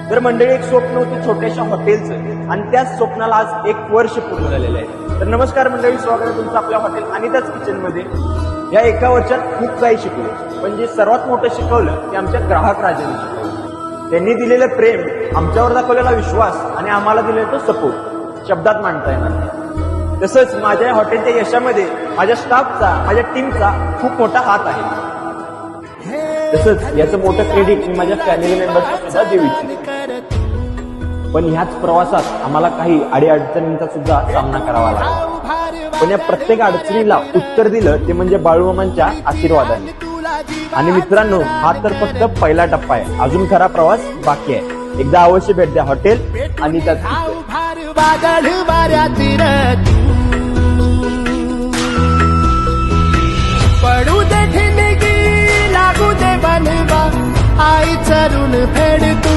तर मंडळी, एक स्वप्न होतं छोट्याशा हॉटेलचं आणि त्याच स्वप्नाला आज 1 वर्ष पूर्ण झालेलं आहे. तर नमस्कार मंडळी, स्वागत आहे तुमचं आपल्या हॉटेल अनिताज किचन मध्ये. या 1 वर्षात खूप काही शिकलो, पण जे सर्वात मोठं शिकवलं ते आमच्या ग्राहक राजाने शिकवलं. त्यांनी दिलेलं प्रेम, आमच्यावर दाखवलेला विश्वास आणि आम्हाला दिलेला तो सपोर्ट शब्दात मांडता येणार नाही. तसंच माझ्या या हॉटेलच्या यशामध्ये माझ्या स्टाफचा, माझ्या टीमचा खूप मोठा हात आहे. तसंच याचं मोठं क्रेडिट मी माझ्या फॅमिली मेंबर्सला सुद्धा देऊ इच्छितो. पण ह्याच प्रवासात आम्हाला काही अडीअडचणींचा सुद्धा सामना करावा लागला. पण या प्रत्येक अडचणीला उत्तर दिलं ते म्हणजे बाळूमामांच्या आशीर्वादाने. आणि मित्रांनो, हा तर फक्त पहिला टप्पा आहे, अजून खरा प्रवास बाकी आहे. एकदा अवश्य भेट द्या हॉटेल अनिताज किचन. पडू दे ठिणगी, लागू दे बनवा, आई चरून फेड तू